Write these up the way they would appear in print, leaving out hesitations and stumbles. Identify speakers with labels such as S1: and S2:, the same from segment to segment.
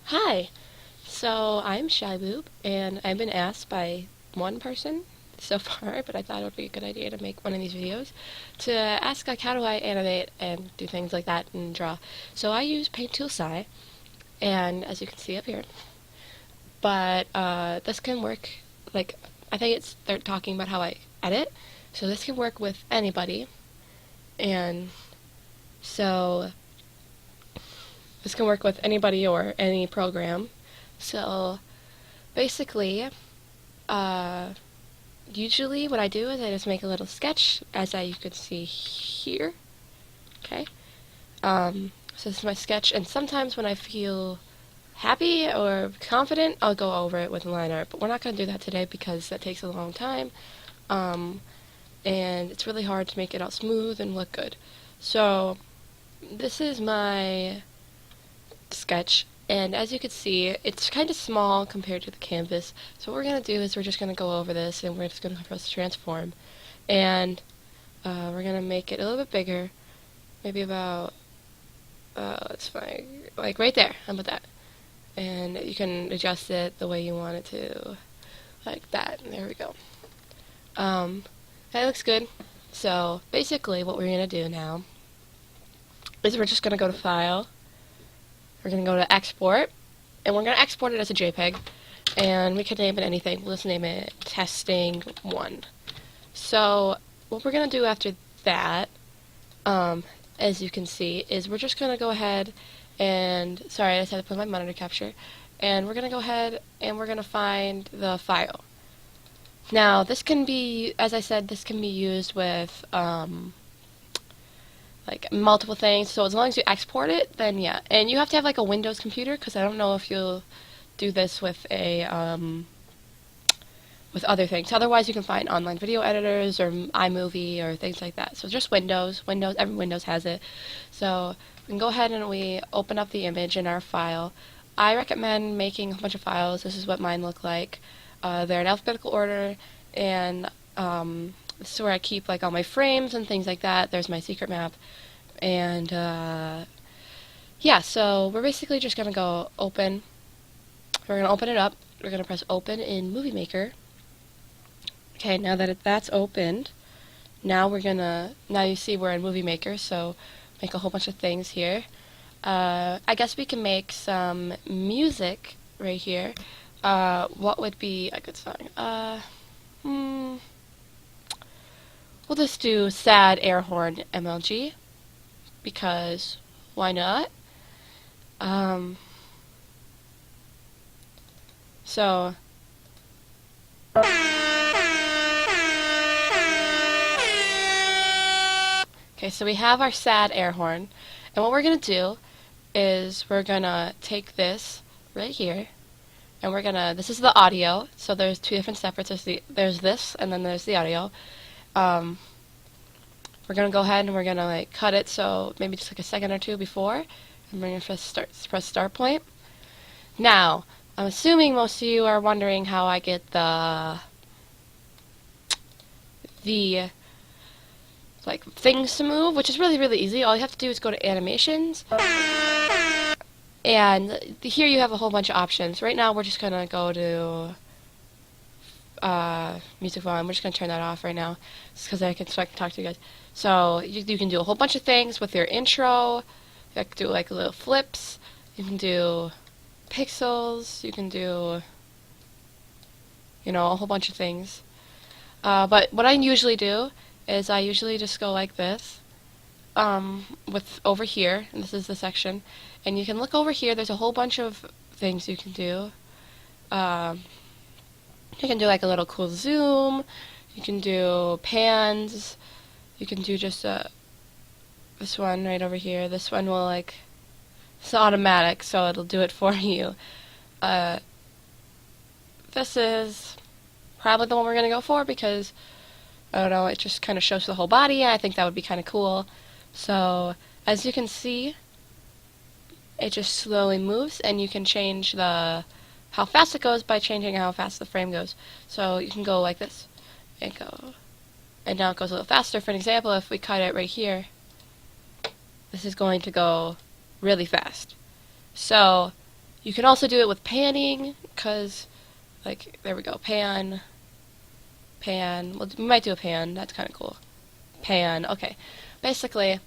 S1: Hi! So, I'm Shy Boob, and I've been asked by one person so far, but I thought it would be a good idea to make one of these videos, to ask like how do I animate and do things like that and draw. So I use Paint Tool Sai, and as you can see up here, but this can work, like, I think they're talking about how I edit, so this can work with anybody, and so this can work with anybody or any program. So basically, uh, usually what I do is I just make a little sketch, as you can see here. Okay. So this is my sketch, and sometimes when I feel happy or confident, I'll go over it with line art. But we're not going to do that today because that takes a long time, um, and it's really hard to make it all smooth and look good. So this is my sketch, and as you can see, it's kind of small compared to the canvas. So what we're going to do is we're just going to go over this, and we're just going to press transform, and we're going to make it a little bit bigger, maybe about, let's find, like right there, how about that? And you can adjust it the way you want it to, like that, and there we go. That looks good. So basically what we're going to do now is we're just going to go to File, we're going to go to Export, and we're going to export it as a JPEG, and we can name it anything. We'll just name it Testing 1. So what we're going to do after that, as you can see, is we're just going to go ahead and, sorry, I just had to put my monitor capture, and we're going to go ahead and we're going to find the file. Now, this can be, as I said, this can be used with, like multiple things, so as long as you export it, then yeah. And you have to have like a Windows computer, because I don't know if you'll do this with a with other things. Otherwise, you can find online video editors or iMovie or things like that. So just Windows. Every Windows has it. So we can go ahead and we open up the image in our file. I recommend making a bunch of files. This is what mine look like. They're in alphabetical order, and this is where I keep like all my frames and things like that. There's my secret map, and yeah. So we're basically just gonna go open. We're gonna open it up. We're gonna press open in Movie Maker. Okay, now that that's opened, now you see we're in Movie Maker. So make a whole bunch of things here. I guess we can make some music right here. What would be a good song? We'll just do Sad Air Horn MLG, because why not? So, okay, so we have our sad air horn, and what we're going to do is we're going to take this right here, and this is the audio, so there's two different separates. There's this, and then there's the audio. We're going to go ahead and we're going to like cut it, so maybe just like a second or two before, and we're going to press start point. Now, I'm assuming most of you are wondering how I get the like things to move, which is really, really easy. All you have to do is go to animations, and here you have a whole bunch of options. Right now we're just going to go to music volume. We're just going to turn that off right now, just because I can talk to you guys. So you can do a whole bunch of things with your intro. You can do like little flips. You can do pixels. You can do, a whole bunch of things. But what I usually do is I usually just go like this, with over here, and this is the section, and you can look over here. There's a whole bunch of things you can do. You can do like a little cool zoom. You can do pans. You can do just this one right over here. This one will it's automatic, so it'll do it for you. This is probably the one we're going to go for because, I don't know, it just kind of shows the whole body. I think that would be kind of cool. So, as you can see, it just slowly moves, and you can change how fast it goes by changing how fast the frame goes. So you can go like this, and go, and now it goes a little faster. For an example, if we cut it right here, this is going to go really fast. So You can also do it with panning, because, like, there we go, pan, pan, well, we might do a pan, that's kind of cool. Pan, okay. Basically,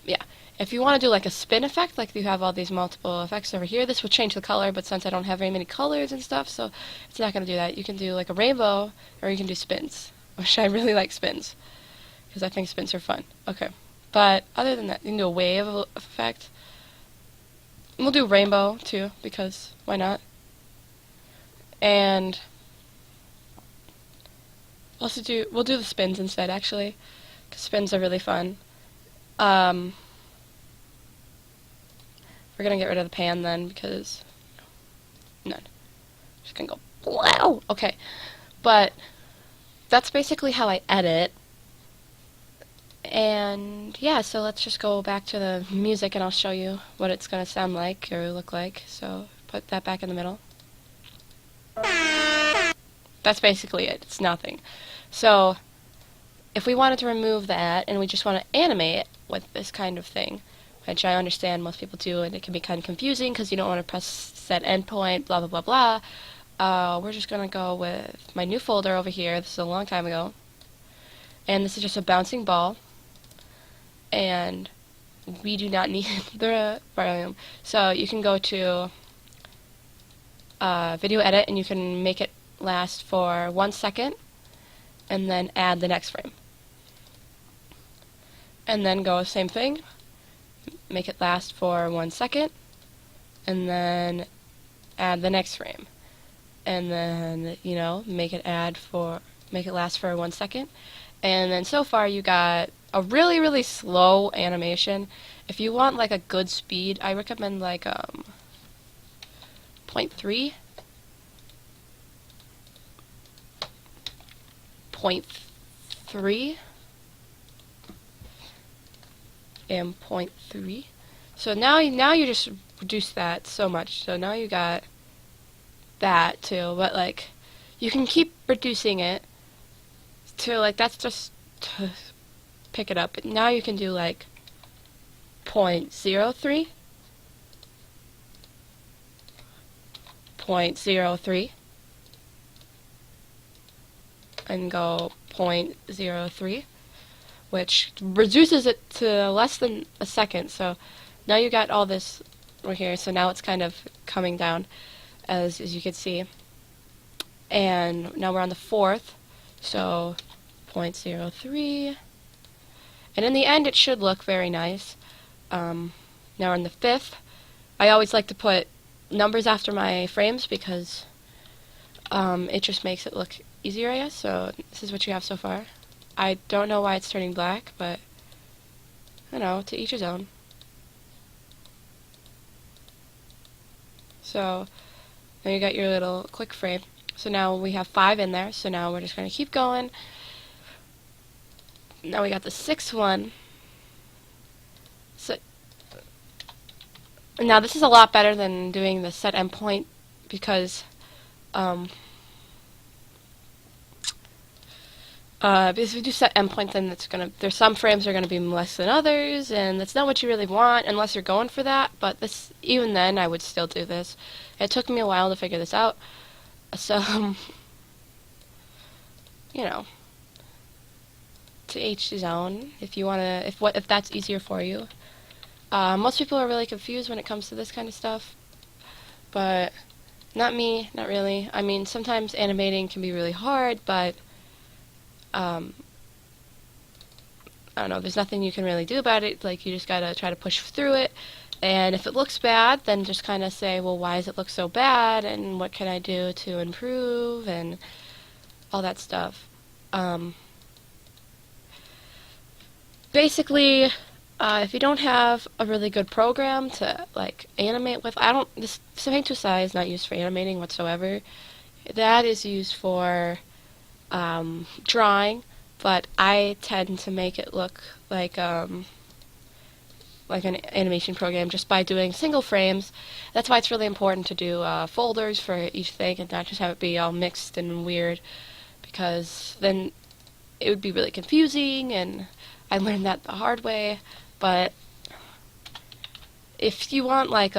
S1: yeah. If you want to do like a spin effect, like you have all these multiple effects over here, this will change the color, but since I don't have very many colors and stuff, so it's not going to do that. You can do like a rainbow, or you can do spins, which I really like spins, because I think spins are fun. Okay. But other than that, you can do a wave effect. We'll do rainbow, too, because why not? And we'll do the spins instead, actually, because spins are really fun. We're gonna get rid of the pan then, because none. Just gonna go wow. Okay, but that's basically how I edit. And yeah, so let's just go back to the music, and I'll show you what it's gonna sound like or look like. So put that back in the middle. That's basically it. It's nothing. So if we wanted to remove that and we just want to animate with this kind of thing, which I understand most people do, and it can be kind of confusing because you don't want to press set endpoint, blah, blah, blah, blah. We're just going to go with my new folder over here. This is a long time ago. And this is just a bouncing ball. And we do not need the volume. So you can go to video edit, and you can make it last for 1 second, and then add the next frame. And then go same thing, make it last for 1 second, and then add the next frame. And then, you know, make it last for 1 second. And then so far you got a really, really slow animation. If you want like a good speed, I recommend like 0.3. 0.3 and 0.3. So now you just reduce that so much. So now you got that too, but like you can keep reducing it to like that's just to pick it up. But now you can do like 0.03, 0.03, and go 0.03, which reduces it to less than a second. So now you got all this right here. So now it's kind of coming down, as you can see. And now we're on the fourth, so 0.03. And in the end, it should look very nice. Now we're on the fifth. I always like to put numbers after my frames because it just makes it look easier, I guess. So this is what you have so far. I don't know why it's turning black, but I know, to each his own. So now you got your little quick frame. So now we have 5 in there, so now we're just going to keep going. Now we got the 6th one. So now this is a lot better than doing the set endpoint because if you do set endpoint, then there's some frames that are gonna be less than others, and that's not what you really want unless you're going for that. But even then, I would still do this. It took me a while to figure this out, so you know, to each his own. If you wanna, if that's easier for you. Most people are really confused when it comes to this kind of stuff, but not me, not really. I mean, sometimes animating can be really hard, but I don't know, there's nothing you can really do about it. Like, you just gotta try to push through it, and if it looks bad, then just kind of say, well, why does it look so bad, and what can I do to improve, and all that stuff. Basically, if you don't have a really good program to like animate with, this Paint to Size is not used for animating whatsoever. That is used for drawing, but I tend to make it look like an animation program just by doing single frames. That's why it's really important to do folders for each thing and not just have it be all mixed and weird, because then it would be really confusing, and I learned that the hard way. But if you want like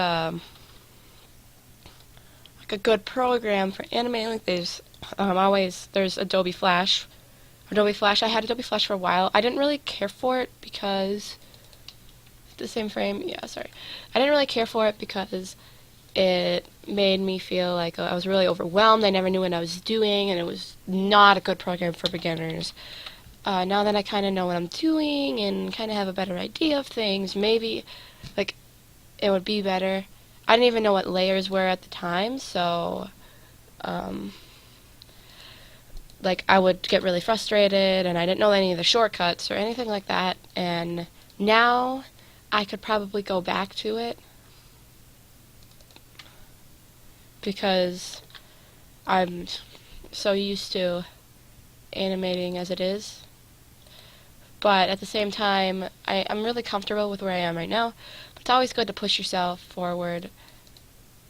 S1: a good program for animating. Like there's Adobe Flash. Adobe Flash. I had Adobe Flash for a while. I didn't really care for it because the same frame. Yeah, sorry. I didn't really care for it because it made me feel like I was really overwhelmed. I never knew what I was doing, and it was not a good program for beginners. Now that I kind of know what I'm doing and kind of have a better idea of things, maybe like it would be better. I didn't even know what layers were at the time, so like I would get really frustrated, and I didn't know any of the shortcuts or anything like that. And now I could probably go back to it because I'm so used to animating as it is. But at the same time, I'm really comfortable with where I am right now. But it's always good to push yourself forward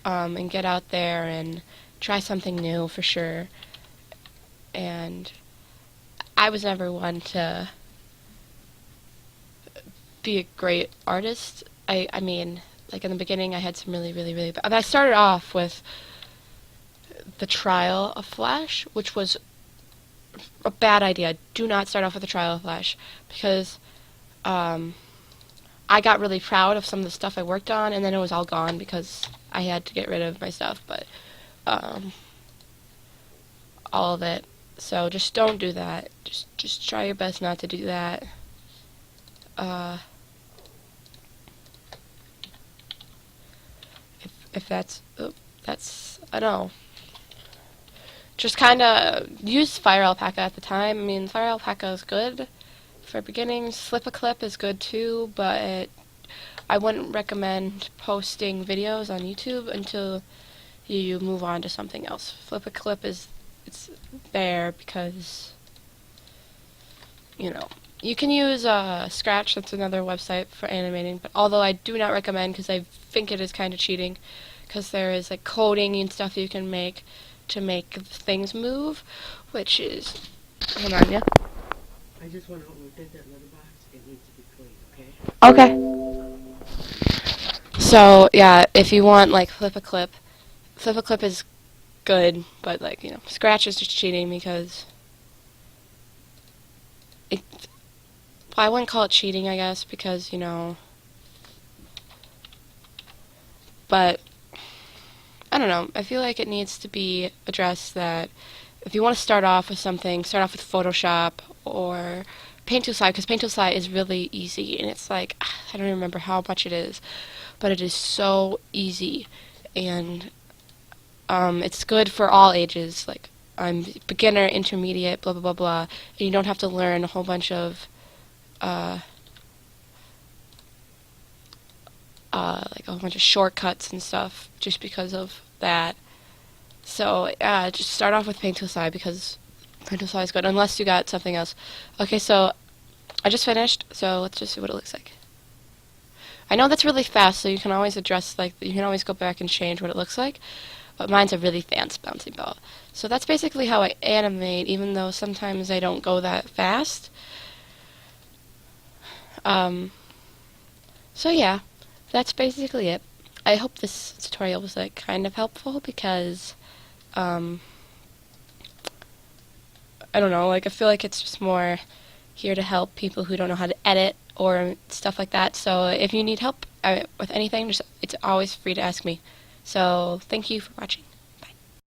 S1: and get out there and try something new for sure. And I was never one to be a great artist. I mean, like in the beginning, I had some really bad. I started off with the trial of Flash, which was a bad idea. Do not start off with the trial of Flash because I got really proud of some of the stuff I worked on, and then it was all gone because I had to get rid of my stuff. But all of it. So just don't do that. Just try your best not to do that. If that's I don't know. Just kind of use Fire Alpaca at the time. I mean, Fire Alpaca is good for beginnings. Flip a Clip is good too, but I wouldn't recommend posting videos on YouTube until you move on to something else. Flip a Clip it's there because, you know, you can use Scratch. That's another website for animating, but although I do not recommend because I think it is kind of cheating because there is like coding and stuff you can make to make things move, which is, hold on, yeah.
S2: I just want to take that litter box. It needs to be clean,
S1: Okay. So yeah, if you want like Flip a Clip is good, but like, you know, Scratch is just cheating because it. Well, I wouldn't call it cheating, I guess, because, you know, but I don't know. I feel like it needs to be addressed that if you want to start off with something, start off with Photoshop or Paint Tool Slide, because Paint Tool Slide is really easy, and it's like, I don't remember how much it is, but it is so easy, and it's good for all ages. Like, I'm beginner, intermediate, blah, blah, blah, blah, and you don't have to learn a whole bunch of like a whole bunch of shortcuts and stuff just because of that. So just start off with Paint Tool Slide because Paint Tool Slide is good unless you got something else. Okay, so I just finished, so let's just see what it looks like. I know that's really fast, so you can always you can always go back and change what it looks like, but mine's a really fast bouncing ball. So that's basically how I animate, even though sometimes I don't go that fast. So yeah, that's basically it. I hope this tutorial was like kind of helpful because I don't know, like I feel like it's just more here to help people who don't know how to edit or stuff like that. So if you need help with anything, it's always free to ask me. So thank you for watching.